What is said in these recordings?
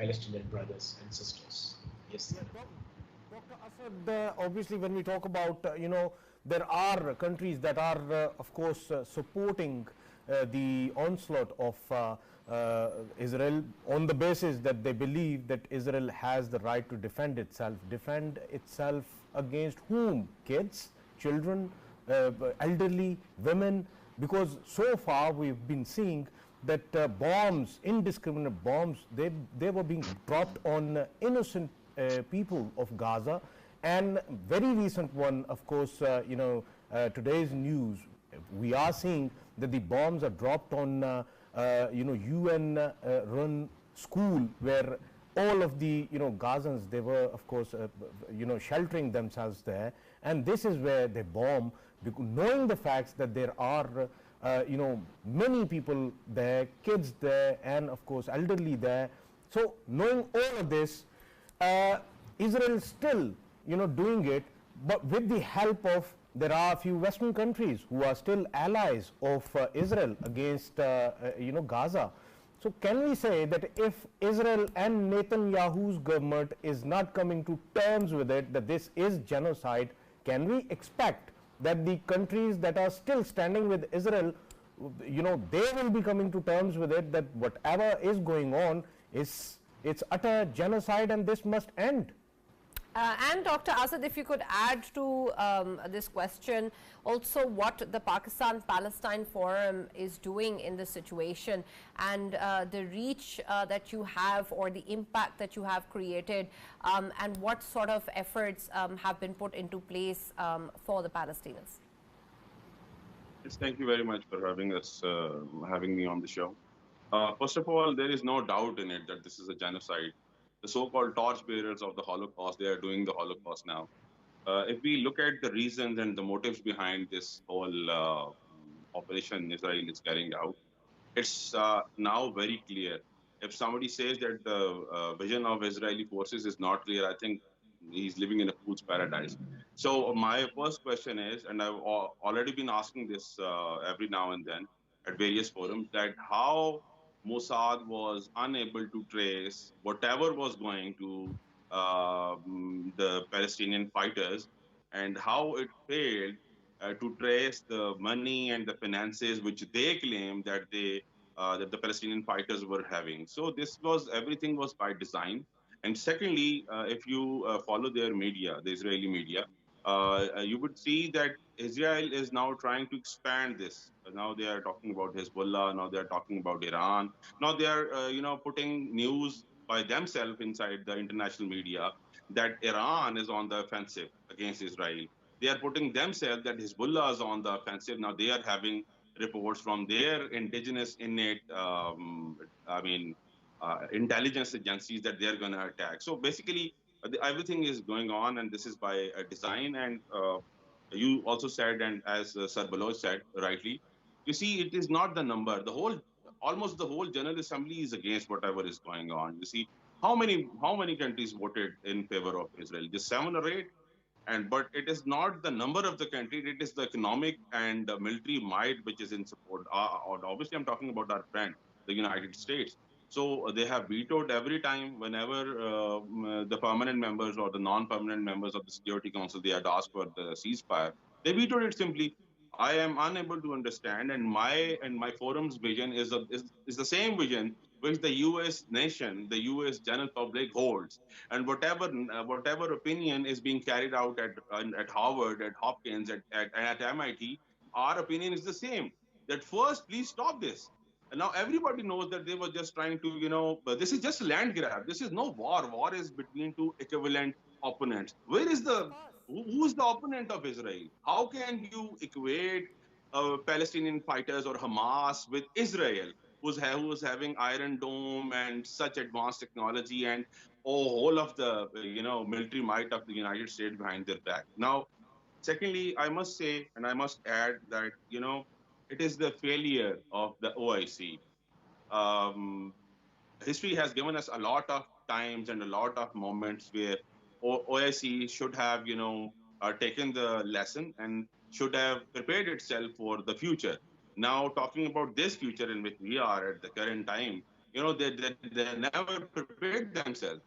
Palestinian brothers and sisters. Yes, Yeah, sir. Dr. Asad, obviously, when we talk about, there are countries that are, of course, supporting the onslaught of Israel on the basis that they believe that Israel has the right to defend itself. Defend itself against whom? Kids, children, elderly, women, because so far we've been seeing that bombs, indiscriminate bombs, they were being dropped on innocent people of Gaza. And very recent one, of course, today's news, we are seeing that the bombs are dropped on, UN-run school where all of the Gazans, they were of course sheltering themselves there, and this is where they bomb, knowing the facts that there are many people there, kids there, and of course elderly there. So knowing all of this, Israel is still doing it, but with the help of, there are a few Western countries who are still allies of Israel against Gaza. So can we say that if Israel and Netanyahu's government is not coming to terms with it, that this is genocide, can we expect that the countries that are still standing with Israel, they will be coming to terms with it, that whatever is going on is, it's utter genocide and this must end? And Dr. Asad, if you could add to this question also what the Pakistan-Palestine Forum is doing in this situation, and the reach that you have, or the impact that you have created, and what sort of efforts have been put into place for the Palestinians. Yes, thank you very much for having me on the show. First of all, there is no doubt in it that this is a genocide. The so-called torchbearers of the Holocaust, they are doing the Holocaust now. If we look at the reasons and the motives behind this whole operation Israel is carrying out, it's now very clear. If somebody says that the vision of Israeli forces is not clear, I think he's living in a fool's paradise. So my first question is, and I've already been asking this every now and then at various forums, that how Mossad was unable to trace whatever was going to the Palestinian fighters, and how it failed to trace the money and the finances which they claim that the Palestinian fighters were having. So this was, everything was by design. And secondly, if you follow their media, the Israeli media, you would see that Israel is now trying to expand this. Now they are talking about Hezbollah. Now they are talking about Iran. Now they are, putting news by themselves inside the international media that Iran is on the offensive against Israel. They are putting themselves that Hezbollah is on the offensive. Now they are having reports from their indigenous innate, intelligence agencies that they're going to attack. So basically, everything is going on, and this is by design. And you also said, and as Sir Baloch said rightly, you see, it is not the number. Almost the whole General Assembly is against whatever is going on. You see, how many countries voted in favor of Israel? Just 7 or 8. And but it is not the number of the country, it is the economic and military might which is in support. Obviously, I'm talking about our friend, the United States. So they have vetoed every time whenever the permanent members or the non-permanent members of the Security Council, they had asked for the ceasefire. They vetoed it simply. I am unable to understand, and my forum's vision is the same vision which the U.S. nation, the U.S. general public holds, and whatever opinion is being carried out at Harvard, at Hopkins, at MIT, our opinion is the same. That first, please stop this. And now everybody knows that they were just trying to, but this is just a land grab. This is no war. War is between two equivalent opponents. Where is Of the course. who's the opponent of Israel? How can you equate Palestinian fighters or Hamas with Israel, who's having Iron Dome and such advanced technology and whole of the military might of the United States behind their back? Now, secondly, I must say, and I must add that it is the failure of the OIC. Um, History has given us a lot of times and a lot of moments where OIC should have, taken the lesson and should have prepared itself for the future. Now, talking about this future in which we are at the current time, they never prepared themselves.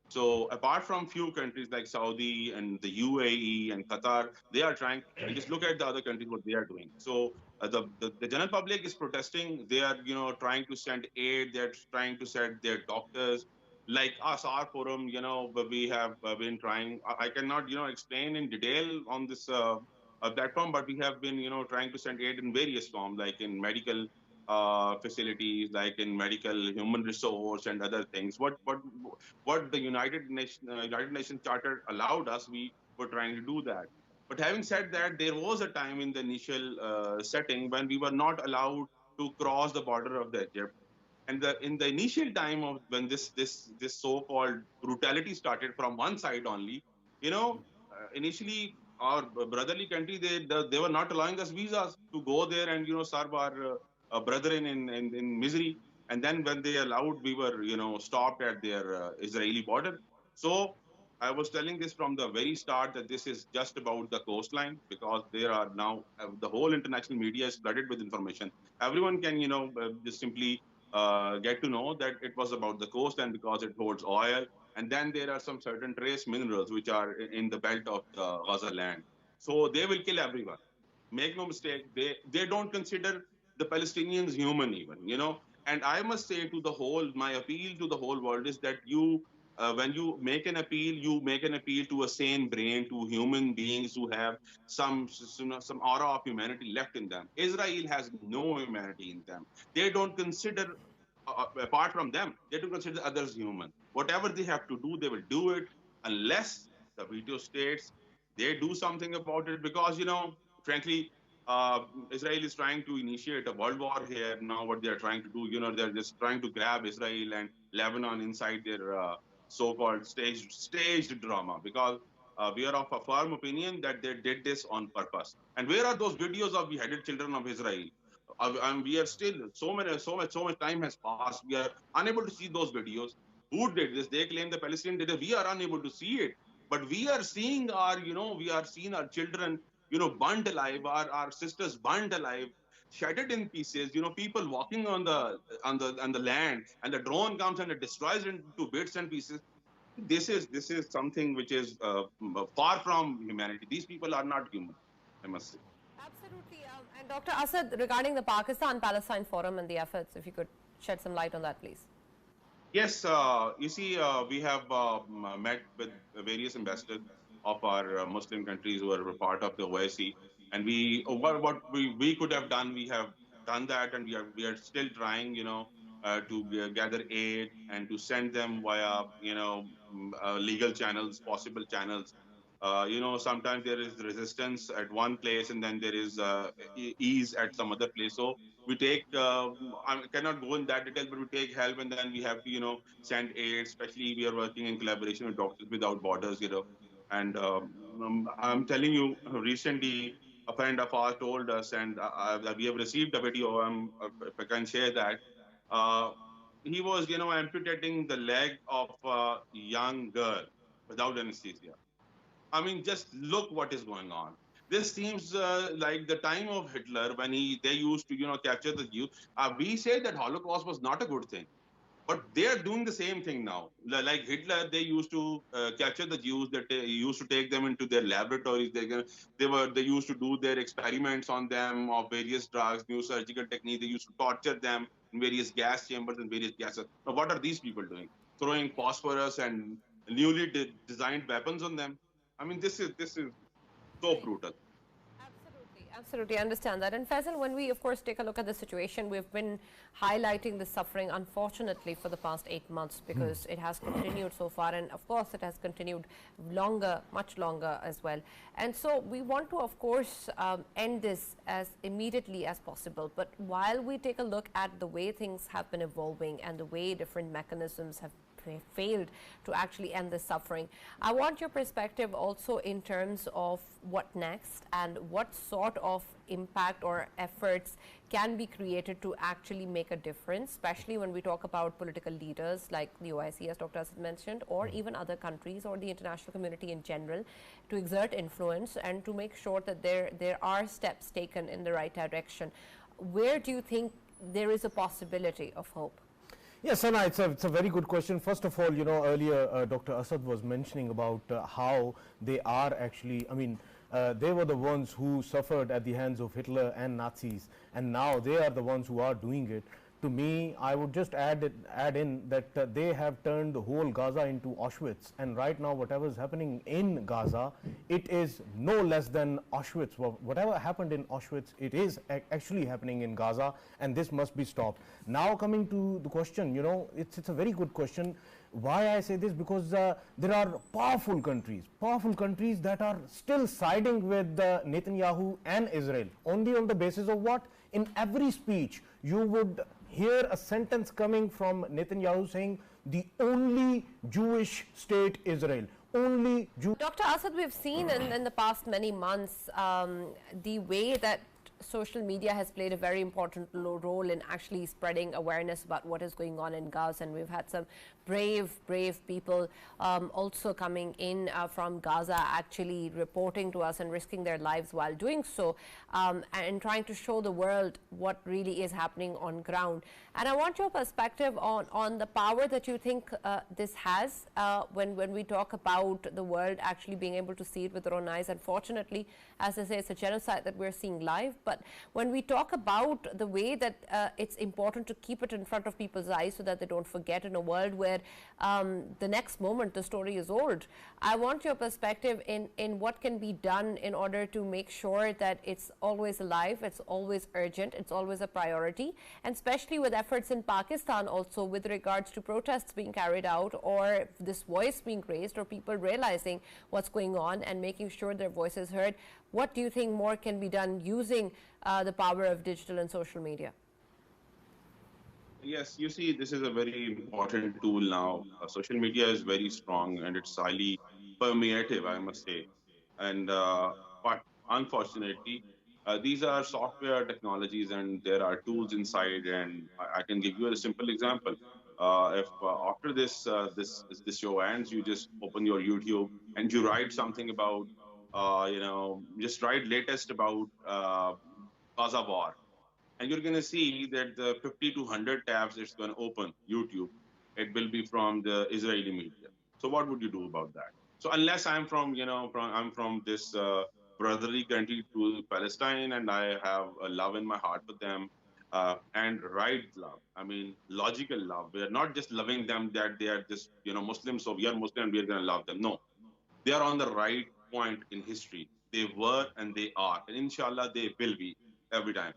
So apart from few countries like Saudi and the UAE and Qatar, they are trying. And just look at the other countries what they are doing. So the general public is protesting. They are trying to send aid. They're trying to send their doctors. Like us, our forum, but we have been trying. I cannot explain in detail on this platform, but we have been trying to send aid in various forms, like in medical facilities, like in medical human resource and other things. What the United Nations Charter allowed us, we were trying to do that. But having said that, there was a time in the initial setting when we were not allowed to cross the border of the Egypt. And in the initial time of when this so-called brutality started from one side only, initially our brotherly country, they were not allowing us visas to go there and serve our brethren in misery. And then when they allowed, we were stopped at their Israeli border. So I was telling this from the very start that this is just about the coastline, because there are now the whole international media is flooded with information. Everyone can just simply get to know that it was about the coast, and because it holds oil. And then there are some certain trace minerals which are in the belt of the Gaza land. So they will kill everyone. Make no mistake, they don't consider the Palestinians human even. And I must say to the whole, my appeal to the whole world is that when you make an appeal, you make an appeal to a sane brain, to human beings who have some aura of humanity left in them. Israel has no humanity in them. They don't consider, apart from them, they don't consider others human. Whatever they have to do, they will do it, unless the veto states they do something about it. Because frankly, uh, Israel is trying to initiate a world war here now. What they are trying to do, they're just trying to grab Israel and Lebanon inside their so-called staged drama. Because we are of a firm opinion that they did this on purpose. And where are those videos of beheaded children of Israel? And we are still so much time has passed. We are unable to see those videos. Who did this? They claim the Palestinian did it. We are unable to see it, but we are seeing we are seeing our children burned alive, our sisters burned alive, shattered in pieces. People walking on the land, and the drone comes and it destroys it into bits and pieces. This is something which is far from humanity. These people are not human, I must say. Absolutely. And Dr. Asad, regarding the Pakistan-Palestine Forum and the efforts, if you could shed some light on that, please. Yes, you see, we have met with various ambassadors of our Muslim countries who are part of the OIC, and what we could have done, we have done that, and we are still trying, to gather aid and to send them via, legal channels, possible channels. Sometimes there is resistance at one place, and then there is ease at some other place. So we take I cannot go in that detail, but we take help, and then we have to send aid. Especially we are working in collaboration with Doctors Without Borders. And I'm telling you, recently a friend of ours told us, and we have received a video. If I can share that. Uh, he was amputating the leg of a young girl without anesthesia. I mean, just look what is going on. This seems like the time of Hitler, when they used to capture the Jews. We say that Holocaust was not a good thing, but they are doing the same thing now. Like Hitler, they used to capture the Jews. That they used to take them into their laboratories. They used to do their experiments on them of various drugs, new surgical techniques. They used to torture them in various gas chambers and various gases. Now, what are these people doing? Throwing phosphorus and newly designed weapons on them. I mean, this is so brutal. Absolutely, absolutely, I understand that. And Faisal, when we of course take a look at the situation, we've been highlighting the suffering, unfortunately, for the past 8 months, because it has continued so far, and of course it has continued longer, much longer as well. And so we want to of course end this as immediately as possible. But while we take a look at the way things have been evolving and the way different mechanisms have failed to actually end the suffering, I want your perspective also in terms of what next and what sort of impact or efforts can be created to actually make a difference, especially when we talk about political leaders like the OIC, as Dr. Asad mentioned, or even other countries or the international community in general, to exert influence and to make sure that there are steps taken in the right direction. Where do you think there is a possibility of hope? Yes, Sana, it's a very good question. First of all, earlier Dr. Asad was mentioning about how they are actually, they were the ones who suffered at the hands of Hitler and Nazis, and now they are the ones who are doing it. To me, I would just add in that they have turned the whole Gaza into Auschwitz, and right now whatever is happening in Gaza, it is no less than Auschwitz. Whatever happened in Auschwitz, it is actually happening in Gaza, and this must be stopped. Now coming to the question, it's a very good question. Why I say this? Because there are powerful countries that are still siding with Netanyahu and Israel, only on the basis of what? In every speech, you would hear a sentence coming from Netanyahu saying the only Jewish state Israel. Only Dr. Asad, we've seen in the past many months the way that social media has played a very important role in actually spreading awareness about what is going on in Gaza, and we've had some brave people also coming in from Gaza, actually reporting to us and risking their lives while doing so, and trying to show the world what really is happening on ground. And I want your perspective on the power that you think this has when we talk about the world actually being able to see it with their own eyes. Unfortunately, as I say, it's a genocide that we're seeing live. But when we talk about the way that it's important to keep it in front of people's eyes so that they don't forget in a world where the next moment the story is old, I want your perspective in what can be done in order to make sure that it's always alive, it's always urgent, it's always a priority, and especially with efforts in Pakistan also with regards to protests being carried out, or this voice being raised, or people realizing what's going on and making sure their voice is heard. What do you think more can be done using the power of digital and social media? Yes, you see, this is a very important tool now. Social media is very strong and it's highly permeative, I must say. And but unfortunately, these are software technologies, and there are tools inside. And I can give you a simple example. If after this show ends, you just open your YouTube and you write something about, just write latest about Gaza war, and you're going to see that the 50 to 100 tabs it's going to open YouTube, it will be from the Israeli media. So what would you do about that? So unless I'm from, I'm from this brotherly country to Palestine, and I have a love in my heart for them, and right love, I mean logical love. We are not just loving them that they are just Muslims, so we are Muslim, we are going to love them. No, they are on the right point in history. They were and they are, and inshallah they will be every time.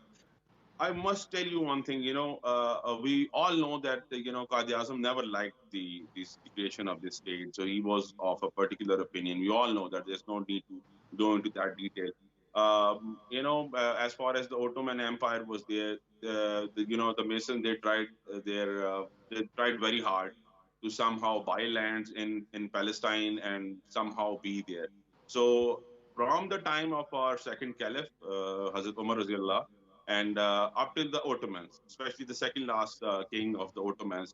I must tell you one thing. We all know that Qadi Azam never liked the situation of this state, so he was of a particular opinion. We all know that. There's no need to go into that detail. As far as the Ottoman Empire was there, the Masons they tried very hard to somehow buy lands in Palestine and somehow be there. So from the time of our second caliph, Hazrat Umar Raziallah, and up till the Ottomans, especially the second last king of the Ottomans,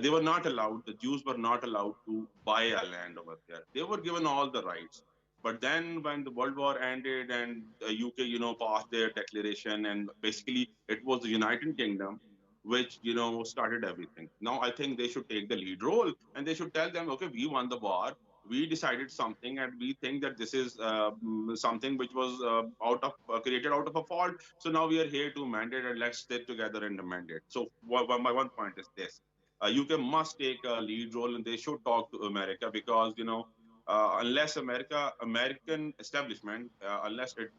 they were not allowed, the Jews were not allowed to buy a land over there. They were given all the rights. But then when the World War ended and the UK, passed their declaration, and basically it was the United Kingdom which, started everything. Now I think they should take the lead role and they should tell them, okay, we won the war, we decided something, and we think that this is something which was created out of a fault. So now we are here to mandate, and let's sit together and amend it. So my one point is this: UK must take a lead role, and they should talk to America, because unless American establishment, unless it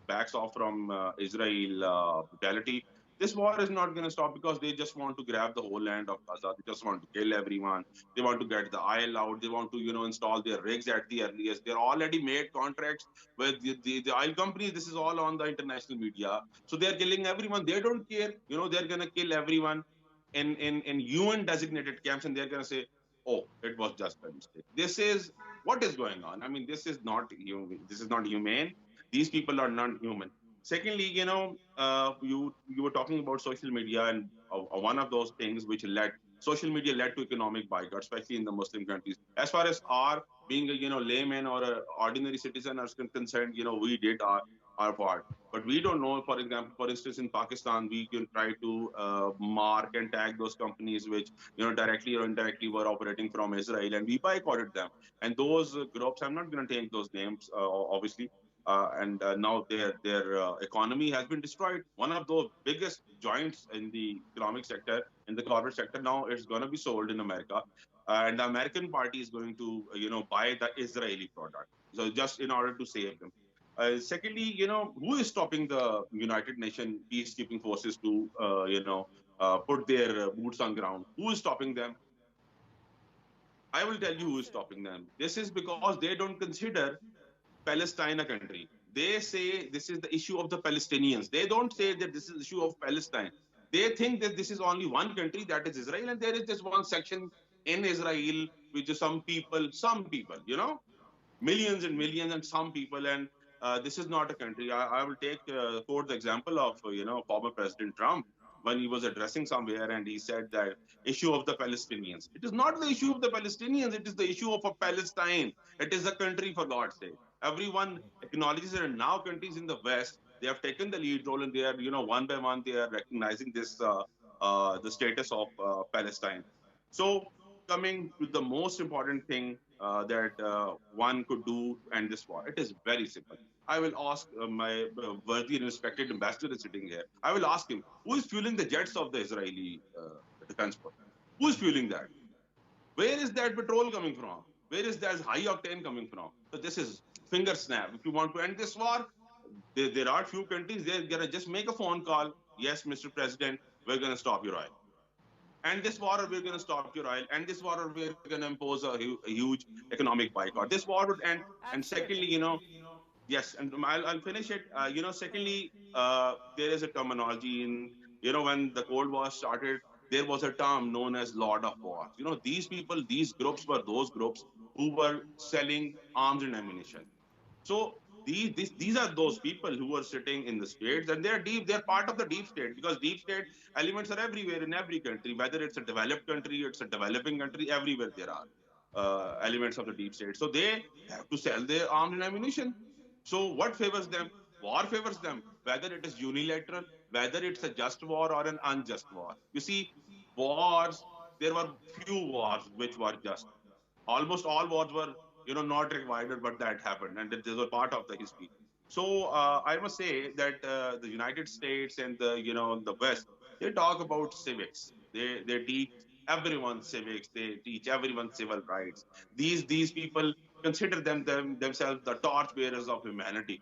backs off from Israel brutality, this war is not going to stop, because they just want to grab the whole land of Gaza. They just want to kill everyone. They want to get the oil out. They want to, install their rigs at the earliest. They're already made contracts with the oil companies. This is all on the international media. So they're killing everyone. They don't care. They're going to kill everyone in UN designated camps, and they're going to say, oh, it was just a mistake. This is what is going on. I mean, this is not humane. These people are not human. Secondly, you were talking about social media, and one of those things which social media led to economic boycott, especially in the Muslim countries. As far as our being a layman or an ordinary citizen are concerned, we did our our part. But we don't know, for example, for instance, in Pakistan, we can try to mark and tag those companies which, directly or indirectly were operating from Israel, and we boycotted them. And those groups, I'm not going to take those names, obviously, and now their economy has been destroyed. One of the biggest joints in the economic sector, in the corporate sector, now it's going to be sold in America, and the American party is going to buy the Israeli product. So just in order to save them. Secondly, who is stopping the United Nations peacekeeping forces to put their boots on ground? Who is stopping them? I will tell you who is stopping them. This is because they don't consider Palestine a country. They say this is the issue of the Palestinians. They don't say that this is the issue of Palestine. They think that this is only one country, that is Israel, and there is just one section in Israel, which is some people, millions and millions and some people, and this is not a country. I will quote the example of former President Trump when he was addressing somewhere, and he said that issue of the Palestinians. It is not the issue of the Palestinians. It is the issue of a Palestine. It is a country, for God's sake. Everyone acknowledges it, and now countries in the West, they have taken the lead role, and they are one by one they are recognizing this the status of Palestine. So coming to the most important thing that one could do to end this war, it is very simple. I will ask my worthy and respected ambassador is sitting here. I will ask him, who is fueling the jets of the Israeli defense force? Who is fueling that? Where is that petrol coming from? Where is that high octane coming from? So this is finger snap. If you want to end this war, there are few countries, they're going to just make a phone call. Yes, Mr. President, we're going to stop your oil. And this war, we're going to stop your oil. And this war, we're going to impose a huge economic boycott. This war would end. And secondly, yes, and I'll finish it. Secondly, there is a terminology in, when the Cold War started, there was a term known as Lord of War. These people, these groups were those groups who were selling arms and ammunition. So these are those people who are sitting in the states, and they're part of the deep state, because deep state elements are everywhere in every country, whether it's a developed country, it's a developing country, everywhere there are elements of the deep state. So they have to sell their arms and ammunition. So what favors them? War favors them, whether it is unilateral, whether it's a just war or an unjust war. You see, wars, there were few wars which were just. Almost all wars were, not required, but that happened, and this was part of the history. So I must say that the United States and the West, they talk about civics. They teach everyone civics. They teach everyone civil rights. These people consider themselves the torchbearers of humanity.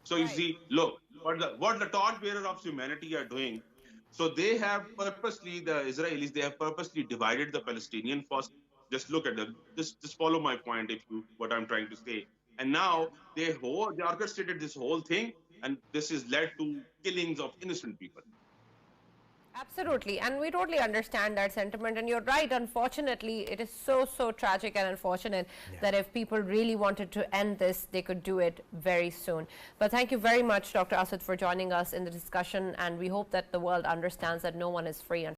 So you see, look, what the torchbearers of humanity are doing. So they have purposely, the Israelis, they have purposely divided the Palestinian first. Just look at them. Just follow my point, if you what I'm trying to say. And now they orchestrated this whole thing, and this has led to killings of innocent people. Absolutely, and we totally understand that sentiment, and you're right. Unfortunately, it is so tragic and unfortunate that if people really wanted to end this, they could do it very soon. But thank you very much, Dr. Asad, for joining us in the discussion, and we hope that the world understands that no one is free